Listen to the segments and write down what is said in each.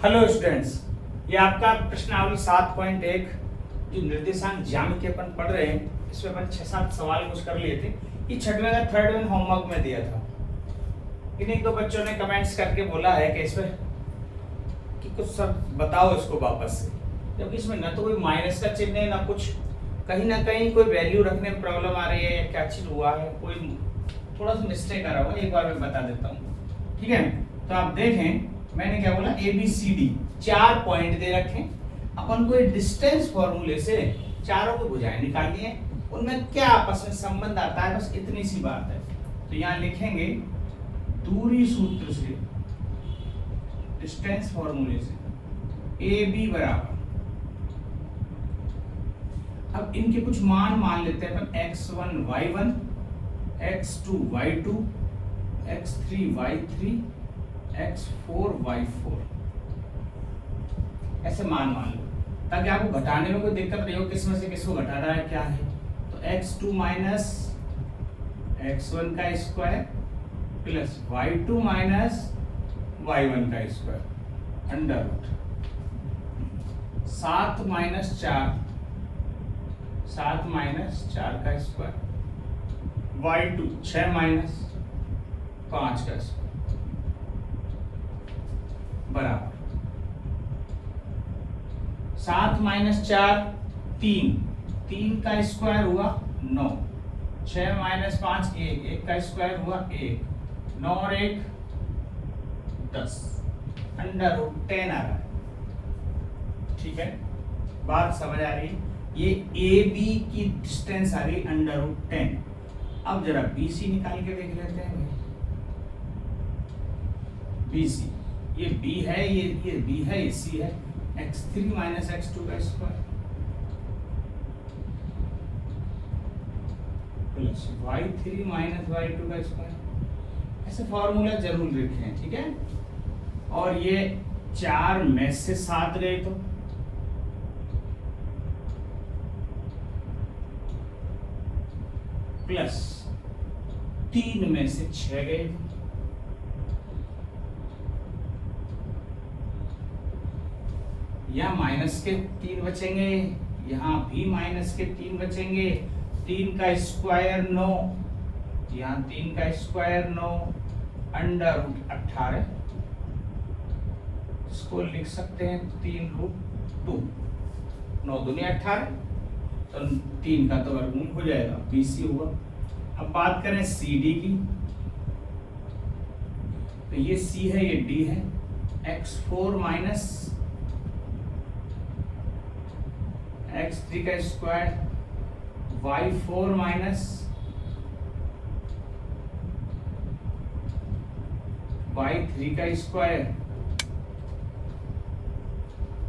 Hello students, ये आपका प्रश्नावली 7.1 जो निर्देशांक ज्यामिति अपन पढ़ रहे हैं, इसमें अपन 6-7 सवाल कुछ कर लिए थे। ये छठवें का थर्ड वन होमवर्क में दिया था। इन्हीं दो बच्चों ने कमेंट्स करके बोला है कि इसमें कि कुछ सब बताओ इसको वापस से, क्योंकि इसमें न तो कोई माइनस का चिन्ह है, ना कुछ ना कहीं कोई वैल्यू रखने में प्रॉब्लम आ रही है या क्या चीज हुआ है, कोई थोड़ा सा मिस्टेक आ रहा होगा। एक बार मैं बता देता हूँ, ठीक है। तो आप देखें, मैंने क्या बोला, A B C D 4 point दे रखे। अपन को डिस्टेंस फॉर्मूले से चारों को भुजाएं निकालनी है, उनमें क्या आपस में संबंध आता है, बस इतनी सी बात है। तो यहाँ लिखेंगे दूरी सूत्र से, डिस्टेंस फॉर्मूले से ए बी बराबर, अब इनके कुछ मान लेते हैं अपन, x1 y1, x2 y2, x3 y3, x4 y4, ऐसे मान लो ताकि आपको घटाने में कोई दिक्कत नहीं हो, किसमें से किसको घटाना है क्या है। तो x2 माइनस x1 का square plus y2 minus y1 का स्क्वायर अंडर रूट 7 माइनस 4 का स्क्वायर, y2 6 माइनस 5 का स्क्वायर बराबर 7 माइनस 4 3 का स्क्वायर हुआ 9, 6 माइनस 5 1 का स्क्वायर हुआ 1, 9 और 1 10, अंडर रूट 10 आ रहा है। ठीक है, बात समझ आ रही है। ये ए बी की डिस्टेंस आ गई अंडर रूट 10। अब जरा BC निकाल के देख लेते हैं भाई। BC, ये B है, ये B है, ये C है। x3 माइनस x2 का square plus y3 minus y2 का स्क्वायर। ऐसे फॉर्मूला जरूर लिखें, ठीक है। और ये 4 में से 7 गए तो प्लस 3 में से 6 गए, यहाँ माइनस के 3 बचेंगे, यहाँ भी माइनस के 3 बचेंगे। 3 का स्क्वायर 9, यहाँ 3 का स्क्वायर 9, अंडर रूट 18, इसको लिख सकते हैं 3 रूट 2, 9 दूनी 18, तो 3 का तो वर्गमूल हो जाएगा, BC हुआ। अब बात करें CD की, तो ये C है, ये D है। x4 माइनस x3 का स्क्वायर, y4 माइनस y3 का स्क्वायर,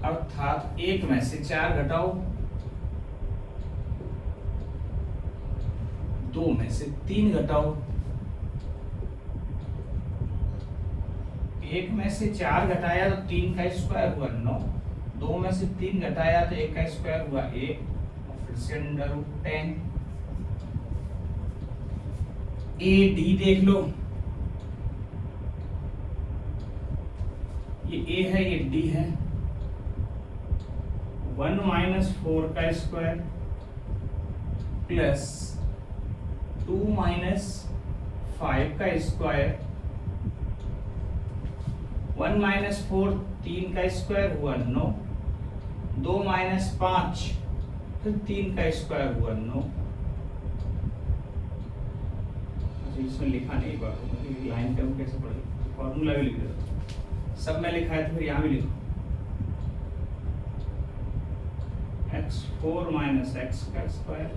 अर्थात 1 में से 4 घटाओ, 2 में से 3 घटाओ, 1 में से 4 घटाया तो 3 का स्क्वायर हुआ 9, 2 में से 3 घटाया तो 1 का स्क्वायर हुआ 1, और फिर से अंडर रूट 10। AD देख लो, ये A है, ये D है। 1 माइनस 4 का स्क्वायर प्लस 2 माइनस 5 का स्क्वायर, 1 माइनस 4 3 का स्क्वायर हुआ 9, 2 माइनस 5 फिर 3 का स्क्वायर हुआ 9। अच्छा, इसमें लिखा नहीं, बात लाइन का कैसे पढ़ेगा, फॉर्मूला भी लिख दो, सब में लिखा है तो फिर यहाँ भी लिखो। x4 माइनस x का square,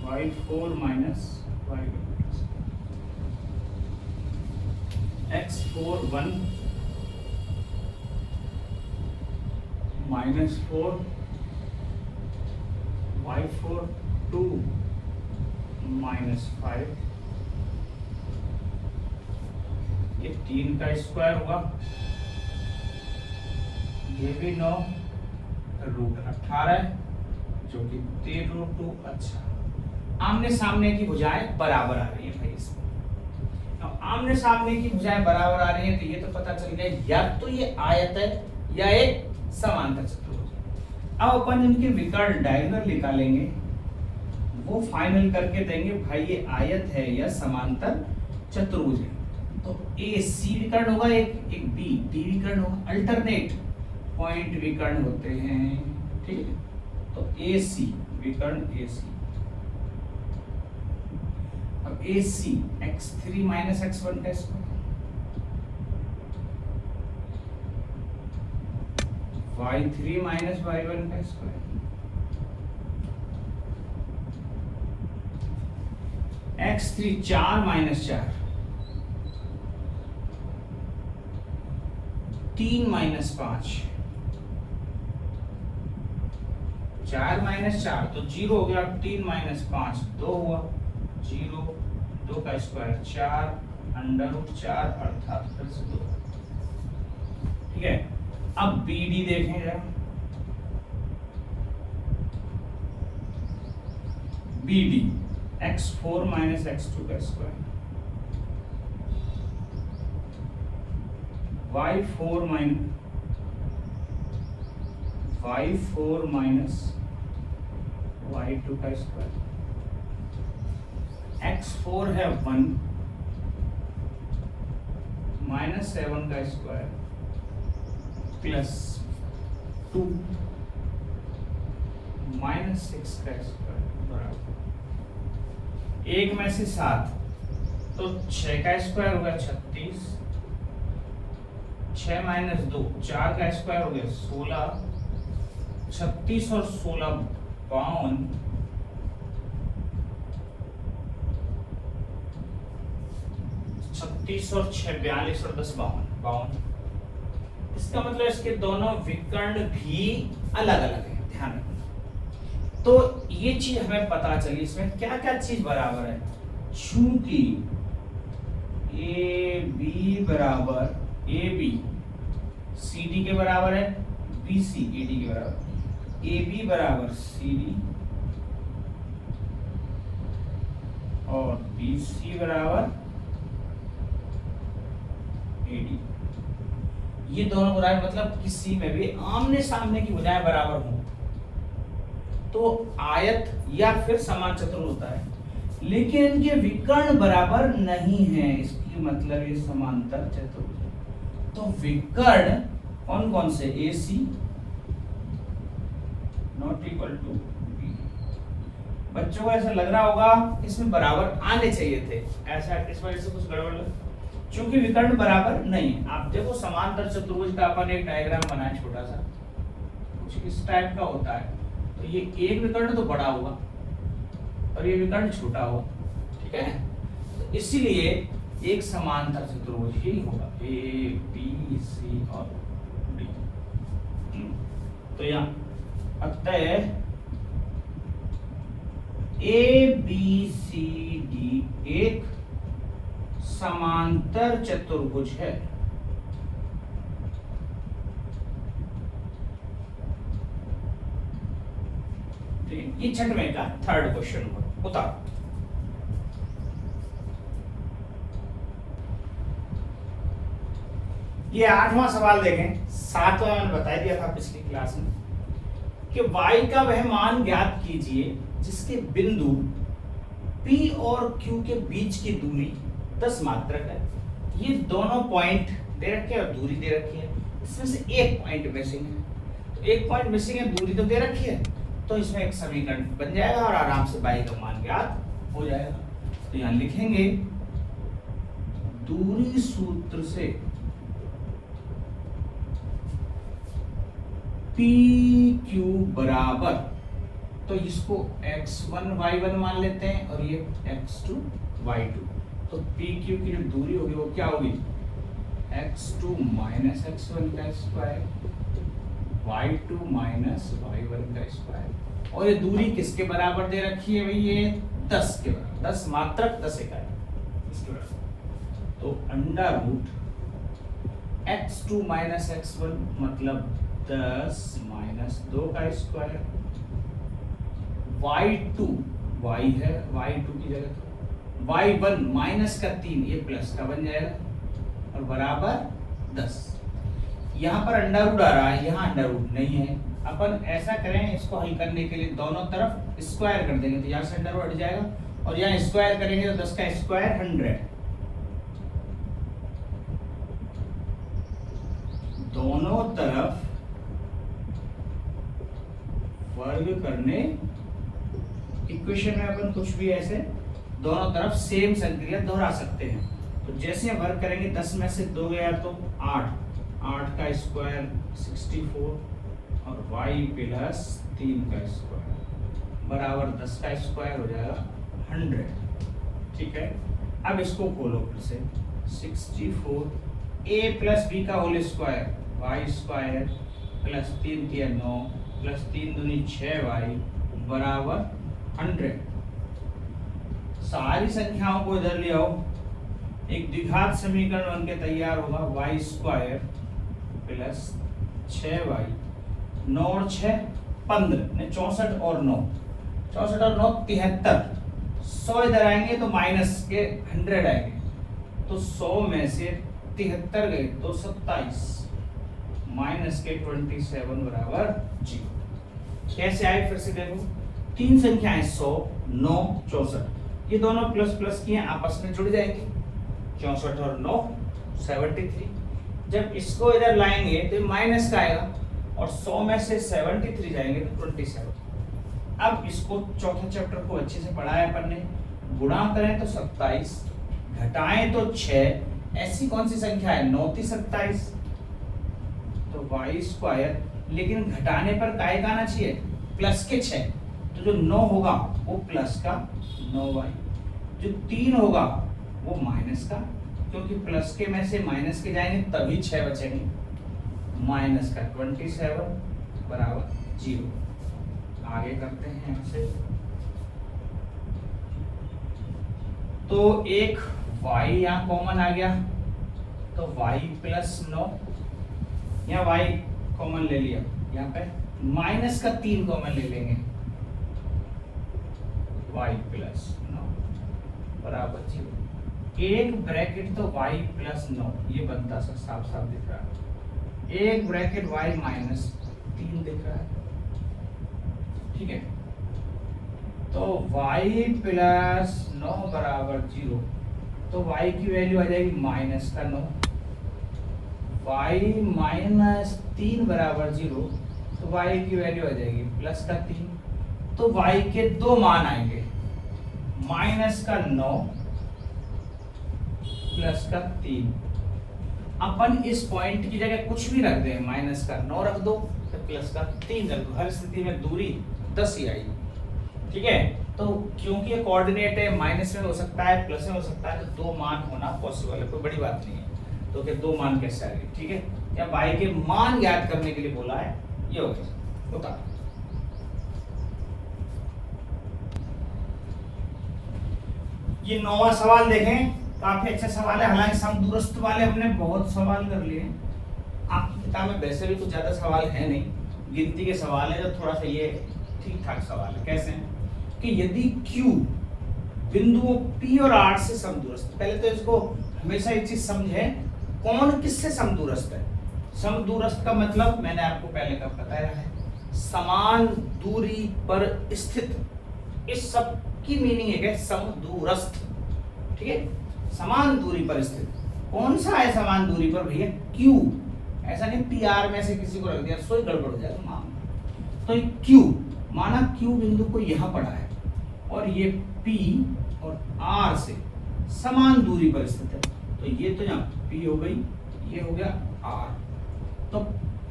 y4 minus y1, x4 1 minus 4, y4 2 minus 5, ये 3 का स्क्वायर हुआ, ये भी 9, रूट 18 जो कि 3 रूट 2। अच्छा, आमने सामने की भुजाएं बराबर आ रही है भाई इसमें। अब आमने सामने की भुजाएं बराबर आ रही हैं तो ये तो पता चल गया या तो ये आयत है या एक समांतर चतुर्भुज है। अब अपन इनके विकर्ण डायगोनल निकालेंगे, वो फाइनल करके देंगे भाई ये आयत है या समांतर चतुर्भुज है। तो ए सी विकर्ण होगा, एक बी डी विकर्ण होगा, अल्टरनेट पॉइंट विकर्ण होते हैं, ठीक है। तो ए सी विकर्ण ए सी, अब ए सी x3 माइनस x1 का स्क्वायर, y3 माइनस y1 का square, x3 4 minus 4, 3 minus 5, 4 minus 4 तो 0 हो गया, 3 माइनस 5 2 हुआ, 0 2 का स्क्वायर 4 √4 अर्थात फिर से 2, ठीक है। अब बी डी देखें जरा, B D x4 minus x2 का स्क्वायर, y4 माइनस y2 का स्क्वायर, x4 है 1 माइनस 7 का स्क्वायर प्लस 2 माइनस 6 का स्क्वायर बराबर एक में से 7, तो 6 का स्क्वायर हो गया 36, 6 माइनस 2 4 का स्क्वायर हो गया 16, 36 और 16 52, 36 और 6 42 और 10 52। इसका मतलब इसके दोनों विकर्ण भी अलग अलग है, ध्यान रखना। तो ये चीज हमें पता चली, इसमें क्या क्या चीज बराबर है। चूंकि ए बी बराबर ए बी सी डी के बराबर है, बी सी ए डी के बराबर, ए बी बराबर सी डी और बी सी बराबर ए डी। ये दोनों भुजाएं मतलब किसी में भी आमने सामने की भुजाएं बराबर हों तो आयत या फिर समान चतुर्भुज होता है, लेकिन इनके विकर्ण बराबर नहीं है, इसकी मतलब ये समांतर चतुर्भुज है। तो विकर्ण कौन कौन से, ए सी नॉट इक्वल टू बी। बच्चों को ऐसा लग रहा होगा इसमें बराबर आने चाहिए थे, ऐसा इस वजह से कुछ गड़बड़ लग, क्योंकि विकर्ण बराबर नहीं है। आप देखो समांतर चतुर्भुज का अपन एक डायग्राम बनाए छोटा सा, कुछ इस टाइप का होता है। तो ये एक विकर्ण तो बड़ा होगा और ये विकर्ण छोटा होगा, ठीक है। तो इसीलिए एक समांतर चतुर्भुज ही होगा, ए बी सी और डी। तो यहाँ अतः ए बी सी डी एक समांतर चतुर्भुज है। ये छठवें का थर्ड क्वेश्चन उतारो। ये 8वां सवाल देखें, 7वां मैंने बता दिया था पिछली क्लास में कि y का वह मान ज्ञात कीजिए जिसके बिंदु P और Q के बीच की दूरी 10 मात्रक है। ये दोनों पॉइंट दे रखे हैं और दूरी दे रखी है, इसमें से एक पॉइंट मिसिंग है। तो एक पॉइंट मिसिंग है, दूरी तो दे रखी है, तो इसमें एक समीकरण बन जाएगा और आराम से y का मान ज्ञात हो जाएगा। तो यहां लिखेंगे दूरी सूत्र से PQ बराबर, तो इसको x1 y1 मान लेते हैं और ये x2 y2। तो PQ की जो दूरी होगी वो क्या होगी, x2 माइनस x1 का स्क्वायर, y2 माइनस y1 का स्क्वायर। और ये दूरी किसके बराबर दे रखी है भाई, ये 10 के बराबर, 10 मात्रक 10 इकाई इसके बराबर। तो under root x2 minus x1 मतलब 10 माइनस 2 का स्क्वायर, y2 y है, y2 की जगह y1 माइनस का 3 ये प्लस का बन जाएगा और बराबर 10। यहाँ पर अंडर रूट आ रहा है, यहाँ अंडर रूट नहीं है। अपन ऐसा करें, इसको हल करने के लिए दोनों तरफ स्क्वायर कर देंगे तो यहाँ से अंडर रूट हट जाएगा और यहाँ स्क्वायर करेंगे तो 10 का स्क्वायर 100। दोनों तरफ वर्ग करने, इक्वेशन में अपन कुछ भी ऐसे दोनों तरफ सेम संक्रिया दोहरा सकते हैं। तो जैसे वर्ग करेंगे 10 में से 2 गया तो 8, 8 का स्क्वायर 64 और y प्लस 3 का स्क्वायर बराबर 10 का स्क्वायर हो जाएगा 100। ठीक है, अब इसको खोलो फिर से 64 a प्लस b का whole square y square plus 3 तिया 9 प्लस 3 दूनी 6y बराबर 100। सारी संख्याओं को इधर ले आओ, एक द्विघात समीकरण बनके तैयार होगा y स्क्वायर प्लस 6y, 9 और 6 15, 64 और 9, 64 और 9 73, 100 इधर आएंगे तो माइनस के 100 आएंगे तो 100 में से 73 गए तो 27 माइनस के 27 बराबर 0। कैसे आए फिर से देखो, तीन संख्याएं 100, 9, 64, ये दोनों प्लस प्लस किए आपस में जुड़ जाएंगे, 64 और 9 73। जब इसको इधर लाएंगे तो माइनस का आएगा और 100 में से 73 जाएंगे तो 27। अब इसको चौथे चैप्टर को अच्छे से पढ़ा है अपन ने, गुणा करें तो 27, घटाएं तो 6, ऐसी कौन सी संख्या है 9 × 27 तो y स्क्वायर, लेकिन घटाने पर काय का आना चाहिए प्लस के 6, तो जो 9 होगा वो प्लस का 9y, जो 3 होगा वो माइनस का, क्योंकि प्लस के में से माइनस के जाएंगे तभी 6 बचेंगे, माइनस का 27 बराबर 0। आगे करते हैं ऐसे, तो एक y यहाँ कॉमन आ गया तो y प्लस 9, यहाँ y कॉमन ले लिया, यहाँ पे माइनस का 3 कॉमन ले लेंगे, y प्लस 9 बराबर 0। एक ब्रैकेट तो y प्लस 9 ये बनता सा साफ साफ दिख रहा है, एक ब्रैकेट y माइनस 3 दिख रहा है। ठीक है, तो y प्लस 9 बराबर 0, तो y की वैल्यू आ जाएगी माइनस का 9, y माइनस 3 बराबर 0, तो y की वैल्यू आ जाएगी प्लस का 3। तो y के दो मान आएंगे, माइनस का 9 प्लस का 3। अपन इस पॉइंट की जगह कुछ भी रख दें, माइनस का 9 रख दो तो प्लस का 3 रख दो, हर स्थिति में दूरी 10 ही आएगी। ठीक है, तो क्योंकि ये कोऑर्डिनेट है, माइनस में हो सकता है प्लस में हो सकता है, तो दो मान होना पॉसिबल है, कोई बड़ी बात नहीं है। तो क्या दो मान कैसे आएंगे? ठीक है, या y के मान ज्ञात करने के लिए बोला है, ये हो गया उतार। ये 9वां सवाल देखें, काफी अच्छा सवाल है, हालांकि समदूरस्थ वाले हमने बहुत सवाल कर लिए। आपकी किताब में वैसे भी कुछ ज्यादा सवाल है नहीं, गिनती के सवाल है, जो थोड़ा सा ये ठीक ठाक सवाल है। कैसे कि यदि Q बिंदुओं P और R से समदूरस्थ, पहले तो इसको हमेशा एक चीज समझे, कौन किससे समदूरस्थ है। समदूरस्थ का मतलब मैंने आपको पहले का बताया है, समान दूरी पर स्थित। इस सब की मीनिंग है समदूरस्थ। ठीक है, समान दूरी पर स्थित। कौन सा है समान दूरी पर भैया? Q। ऐसा नहीं PR में से किसी को रख दिया सो ही गड़बड़ हो जाएगा मामला। तो Q माना Q बिंदु को यहाँ पड़ा है और ये P और R से समान दूरी पर स्थित है, तो ये तो यहाँ P हो गई, ये हो गया R। तो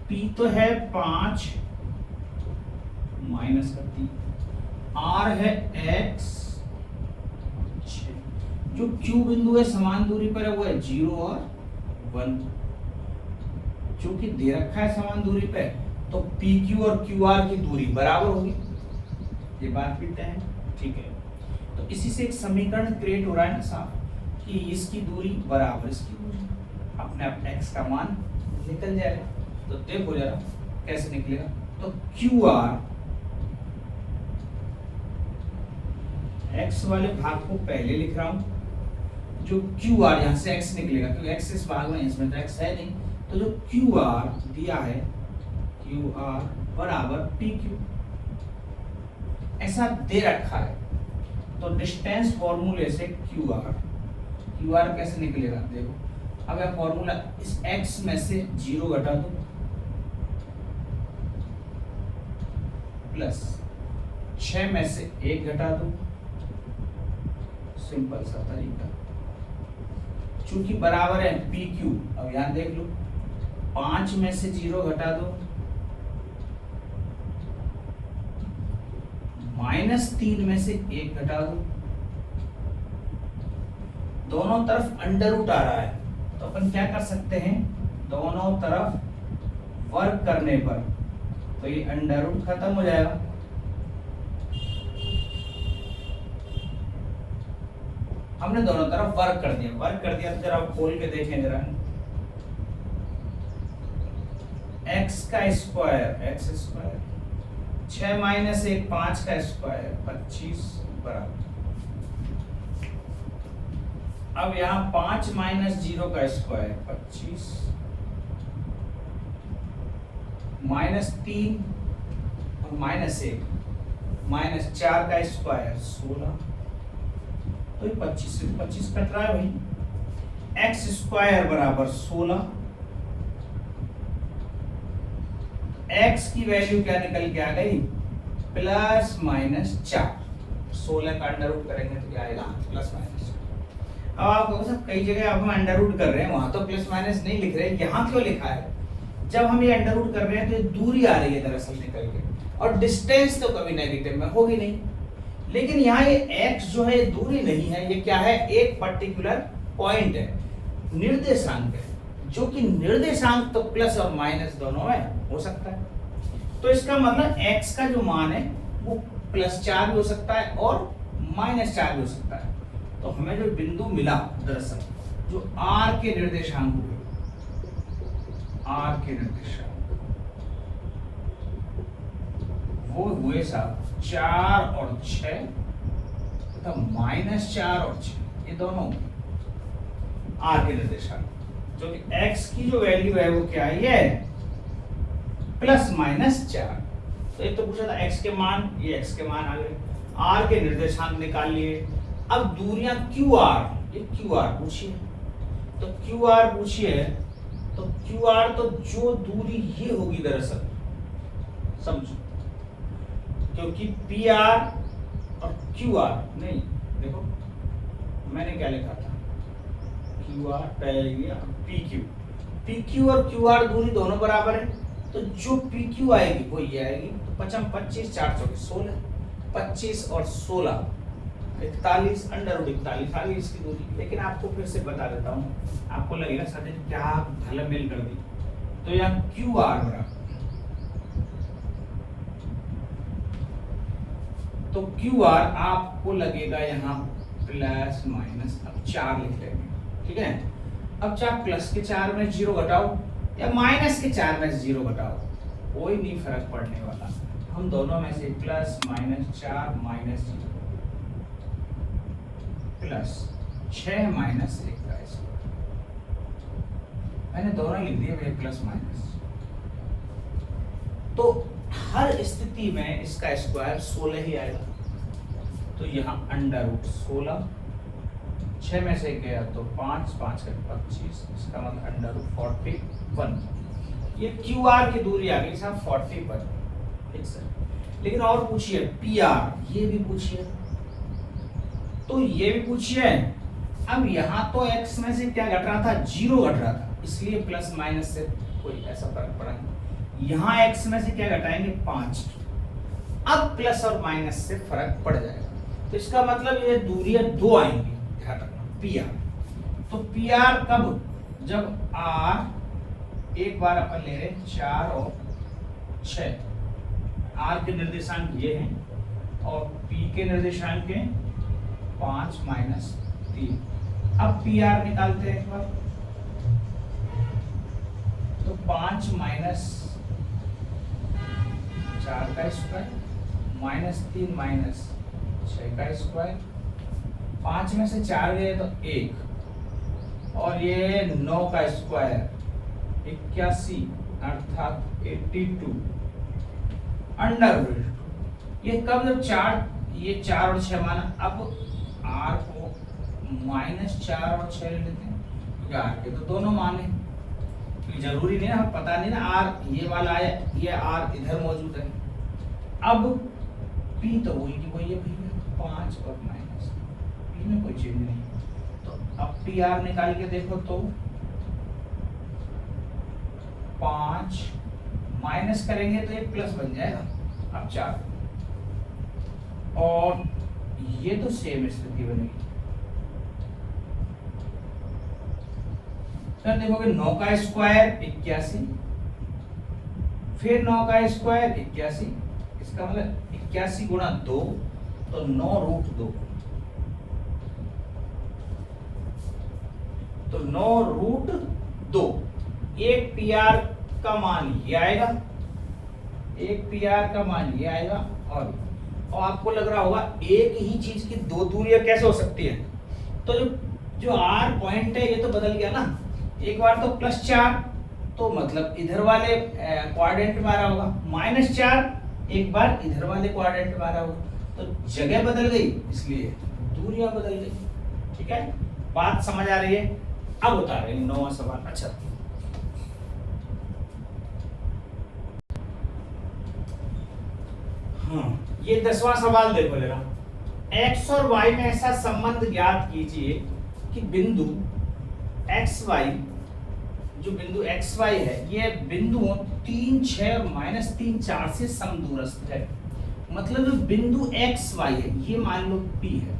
P तो है 5 माइनस का 3, R है x, जो Q बिंदु है समान दूरी पर है वो है 0 और 1। चूंकि दे रखा है समान दूरी पे, तो PQ और QR की दूरी बराबर होगी, ये बात भी तय है। ठीक है, तो इसी से एक समीकरण क्रिएट हो रहा है ना साहब, कि इसकी दूरी बराबर इसकी दूरी, अपने आप x का मान निकल जाएगा। तो देखो जरा कैसे निकलेगा। तो QR x वाले भाग को पहले लिख रहा हूं, जो क्यू आर यहाँ से x निकलेगा क्योंकि x इस भाग में, इसमें तो x है नहीं, तो जो क्यू आर दिया है क्यू आर बराबर पी क्यू ऐसा दे रखा है। तो डिस्टेंस फॉर्मूले से क्यू आर कैसे निकलेगा देखो, अब यह फॉर्मूला इस x में से 0 घटा दो प्लस 6 में से 1 घटा दो, सिंपल सा तरीका, चूंकि बराबर है पी क्यू। अब यहां देख लो 5 में से 0 घटा दो -3 में से 1 घटा दो, दोनों तरफ अंडर रूट आ रहा है तो अपन क्या कर सकते हैं, दोनों तरफ वर्क करने पर तो ये अंडर रूट खत्म हो जाएगा। हमने दोनों तरफ वर्क कर दिया तो जरा खोल के देखें जरा, x का स्क्वायर x स्क्वायर 6 माइनस 1 5 का स्क्वायर 25 बराबर, अब यहाँ 5 माइनस 0 का स्क्वायर 25 -3 और -1 -4 का स्क्वायर 16, तो ये 25 से 25 कट रहा है भाई। x स्क्वायर बराबर 16, x की वैल्यू क्या निकल के आ गई +-4, 16 का अंडर रूट करेंगे तो क्या आएगा +-4। अब आपको सब कई जगह अब हम अंडर रूट कर रहे हैं, वहां तो प्लस माइनस नहीं लिख रहे, यहाँ क्यों लिखा है, जब हम ये अंडर रूट कर रहे हैं तो ये दूरी आ रही है दरअसल निकल के, और डिस्टेंस तो कभी नेगेटिव में होगी नहीं, लेकिन यहाँ ये x जो है दूरी नहीं है, ये क्या है एक पर्टिकुलर पॉइंट है, निर्देशांक है, जो कि निर्देशांक तो प्लस और माइनस दोनों में हो सकता है। तो इसका मतलब x का जो मान है वो +4 भी हो सकता है और -4 भी हो सकता है। तो हमें जो बिंदु मिला दरअसल जो r के निर्देशांक हुए, r के निर्देशांक वो हुए साहब 4 और 6 तथा -4 और 6, ये दोनों r के निर्देशांक, जो कि x की जो वैल्यू है वो क्या है +-4। तो एक तो पूछा था x के मान, ये x के मान आ गए, r के निर्देशांक निकाल लिए। अब दूरियां QR, ये QR पूछिए, तो QR पूछिए तो QR तो जो दूरी ये होगी दरअसल, समझो, क्योंकि PR और QR नहीं, देखो मैंने क्या लिखा था, QR पहले लिया, PQ और QR दूरी दोनों बराबर है, तो जो PQ आएगी वो ये आएगी, तो 25 4 16, 25 और 16 41 अंडर रूट 41 आ गई इसकी दूरी। लेकिन आपको फिर से बता देता हूँ, आपको लगेगा सर क्या भला मेल कर दी, तो यहाँ QR बराबर, तो QR आपको लगेगा यहाँ +-, अब 4 लिख लेंगे, ठीक है। अब चाहे प्लस के 4 में 0 घटाओ या माइनस के 4 में 0 घटाओ, कोई नहीं फर्क पड़ने वाला, हम दोनों में से +-4 -0 +6 - 1 का स्क्वायर, मैंने दोनों लिख दिए भाई +-। तो हर स्थिति में इसका स्क्वायर 16 ही आएगा, तो यहाँ अंडर रूट 16, 6 में से गया तो 5 5 का 25, इसका मतलब अंडर रूट 41। ये QR की दूरी आ गई साहब 40 पर, ठीक सर। लेकिन और पूछिए PR, ये भी पूछिए, तो ये भी पूछिए। अब यहाँ तो x में से क्या घट रहा था, 0 घट रहा था, इसलिए +- से कोई ऐसा फर्क पड़ा नहीं। यहाँ x में से क्या घटाएंगे 5, अब प्लस और माइनस से फर्क पड़ जाएगा, तो इसका मतलब ये दूरियां 2 आएंगी, ध्यान रखना PR। तो PR कब, जब R एक बार अपन ले रहे 4 और 6, R के निर्देशांक ये हैं और P के निर्देशांक हैं 5 - 3। अब PR निकालते हैं एक बार, तो 5 - 4 का स्क्वायर -3 - 6 का स्क्वायर, 5 में से 4 गए तो 1, और ये 9 का स्क्वायर 81 अर्थात 82 अंडर रूट। ये कब जब 4, ये 4 और 6 माना, अब r को -4 और 6 ले लेते हैं क्योंकि r के तो दोनों माने, तो जरूरी नहीं ना, हमें पता नहीं ना r ये वाला आया, ये r इधर मौजूद है। अब p तो वही की वही है भैया, 5 और माइनस, p में कोई चेंज नहीं, तो अब pr निकाल के देखो तो 5 माइनस करेंगे तो ये प्लस बन जाएगा, अब 4, और ये तो सेम स्थिति बनेगी। फिर देखोगे 9 का स्क्वायर 81, फिर 9 का स्क्वायर 81, इसका मतलब 81 गुणा 2 तो 9 रूट 2, तो 9 रूट 2। एक पीआर का मान ये आएगा, एक पीआर का मान ये आएगा, और आपको लग रहा होगा एक ही चीज की दो दूरियां कैसे हो सकती है, तो जो आर पॉइंट है ये तो बदल गया ना, एक बार तो +4 तो मतलब इधर वाले क्वाड्रेंट में आ रहा होगा, -4 एक बार इधर वाले क्वाड्रेंट में आ रहा होगा, तो जगह बदल गई इसलिए दूरियां बदल गई। ठीक है, बात समझ आ रही है? अब बता रहे हैं 9वां सवाल। अच्छा, हाँ, ये 10वां सवाल देखो जरा, x और y में ऐसा संबंध ज्ञात कीजिए कि बिंदु xy, जो बिंदु xy है ये बिंदुओं 3, 6 और -3, 4 से समदूरस्थ है। मतलब जो बिंदु xy है ये मान लो P है,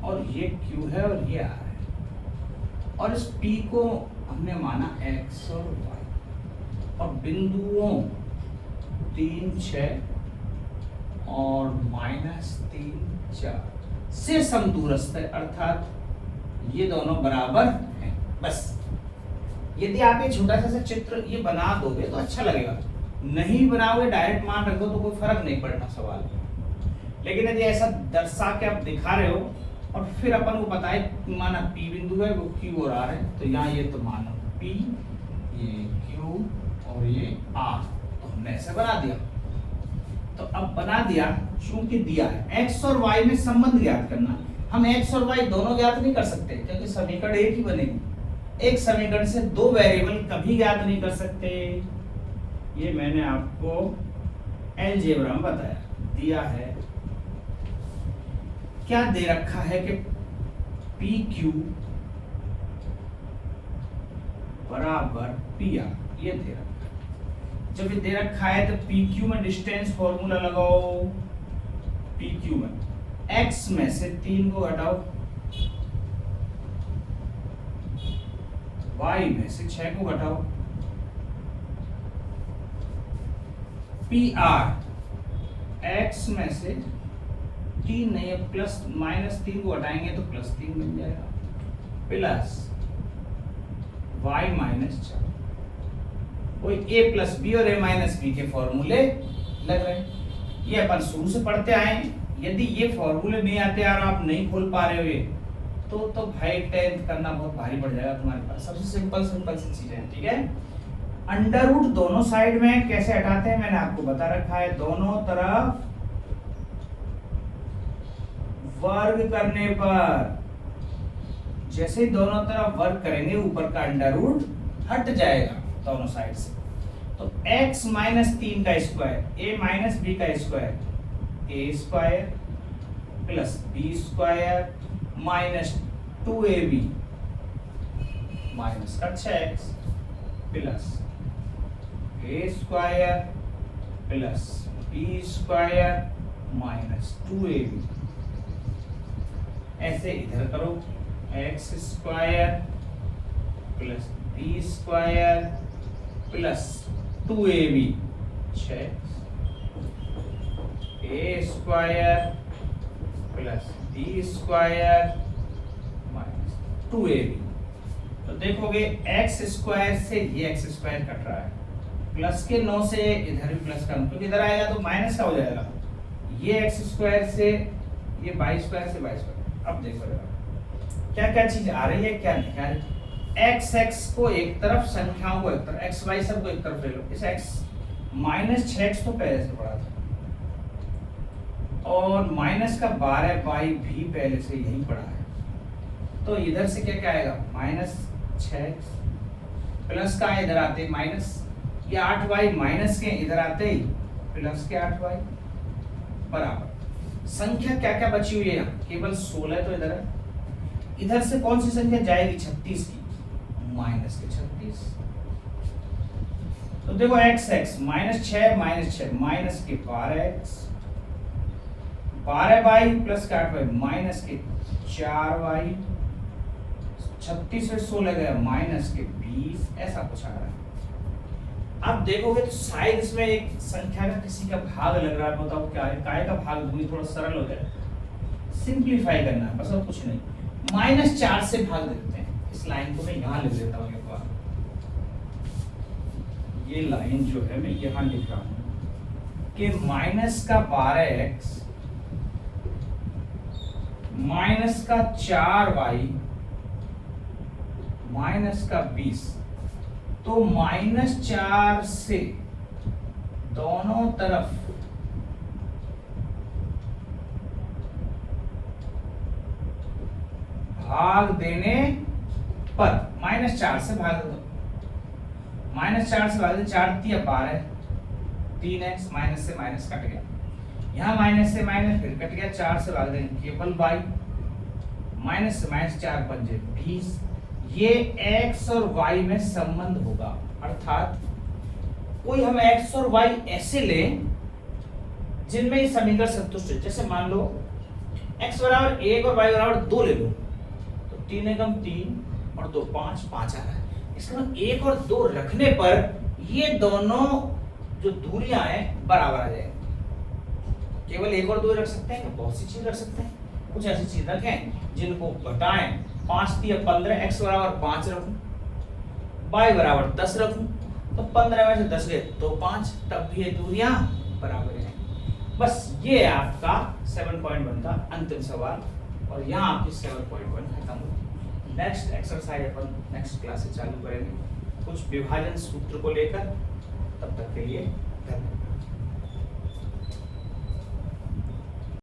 और ये Q है, और ये R है, और इस P को हमने माना x और y, और बिंदुओं 3, 6 और -3, 4 से समदूरस्थ है, अर्थात ये दोनों बराबर हैं। बस यदि आप ये छोटा सा चित्र ये बना दोगे तो अच्छा लगेगा, नहीं बनाओगे डायरेक्ट मान रखो तो कोई फर्क नहीं पड़ना सवाल में। लेकिन यदि ऐसा दर्शा के आप दिखा रहे हो और फिर अपन को बताए माना P बिंदु है, वो Q और R है, तो यहाँ ये तो मानो P, ये Q और ये R, तो हमने ऐसे बना दिया। तो अब बना दिया, चूंकि दिया है x और y में संबंध ज्ञात करना, हम x और y दोनों ज्ञात नहीं कर सकते क्योंकि समीकरण एक ही बनेगी। एक समीकरण से दो वेरिएबल कभी ज्ञात नहीं कर सकते, ये मैंने आपको अलजेब्रा में बताया। दिया है, क्या दे रखा है कि PQ बराबर PR, ये दे रखा है। जब ये दे रखा है तो PQ में डिस्टेंस फॉर्मूला लगाओ, PQ में x में से 3 को घटाओ, y में से 6 को घटाओ, PR x में से 3 नहीं है प्लस -3 को हटाएंगे तो +3 बन जाएगा, प्लस y -4। कोई a + b और a - b के फॉर्मूले लग रहे हैं, ये अपन शुरू से पढ़ते आए हैं। यदि ये फॉर्मूले नहीं आते यार, आप नहीं खोल पा रहे हो ये, तो भाई 10th करना बहुत भारी पड़ जाएगा तुम्हारे पास। सबसे सिंपल सी चीजें, ठीक है। अंडर रूट दोनों साइड में कैसे हटाते हैं मैंने आपको बता रखा है, दोनों तरफ वर्ग करने पर, जैसे ही दोनों तरफ वर्ग करेंगे ऊपर का अंडर रूट हट जाएगा दोनों साइड से। तो x - 3 का स्क्वायर, a - b का square, a square plus b square minus 2ab minus का 6x plus a square plus b square minus 2ab। ऐसे इधर करो, x square plus b square plus 2ab 6, a square plus b square minus 2ab। तो देखोगे x square से ये x square cut रहा है, प्लस के 9 से इधर भी प्लस का, क्योंकि इधर आएगा तो माइनस का हो जाएगा, ये एक्स स्क्वायर से ये वाई स्क्वायर से वाई स्क्वायर। अब देखो जरा क्या क्या चीज आ रही है क्या नहीं आ रही। एक्स एक्स को एक तरफ, संख्याओं को एक तरफ, एक्स वाई सब को एक तरफ ले लो। इस एक्स माइनस 6x तो पहले से पढ़ा था, और माइनस का 12y भी पहले से यही पढ़ा है। तो इधर से क्या क्या आएगा, माइनस 6x प्लस का इधर आते ही माइनस, ये 8y माइनस के इधर आते ही प्लस के 8y बराबर। संख्या क्या क्या बची हुई है यहाँ, केवल 16 तो इधर है। इधर से कौन सी संख्या जाएगी 36 की, माइनस के 36। तो देखो एक्स एक्स माइनस 6 माइनस के 12x, 12y प्लस का 8y माइनस के 4y, 36 से 16 गया माइनस के 20, ऐसा कुछ आ रहा है। अब देखोगे तो शायद इसमें एक संख्या का किसी का भाग लग रहा है, बताओ क्या है, काय का भाग दूंगी, थोड़ा सरल हो जाए, सिंप्लीफाई करना है बस और कुछ नहीं। -4 से भाग देते हैं। इस लाइन को मैं यहाँ लिख देता हूँ, ये लाइन जो है मैं यहाँ लिख रहा हूँ कि माइनस का 12x माइनस का 4y माइनस का 20, तो -4 से दोनों तरफ भाग देने पर, -4 से भाग दो, -4 से भाग दो, 4 तिया 12, 3x माइनस से माइनस कट गया, यहाँ माइनस से माइनस फिर कट गया, 4 से भाग देंगे केवल y, माइनस से माइनस 4 पंजे 20। ये x और y में संबंध होगा, अर्थात कोई हम x और y ऐसे लें जिनमें ये समीकरण संतुष्ट है। जैसे मान लो x बराबर 1 और y बराबर 2 ले लो, तो 3 एकम 3 और 2 5 5 आ रहा है। इसका मतलब 1 और 2 रखने पर ये दोनों जो दूरियां हैं बराबर आ जाएंगी। केवल 1 और 2 रख सकते हैं, बहुत सी चीज रख सकते हैं, कुछ ऐसी चीज रखें जिनको घटाएं, 5 तिया 15, x बराबर 5 रखूं, y बराबर 10 रखूं, तो 15 में से 10 गए तो 5, तब भी ये दूरियां बराबर हैं। बस ये आपका 7.1 का अंतिम सवाल, और यहाँ आपकी 7.1 खत्म होगी। नेक्स्ट एक्सरसाइज अपन नेक्स्ट क्लास से चालू करेंगे कुछ विभाजन सूत्र को लेकर। तब तक के लिए धन्यवाद।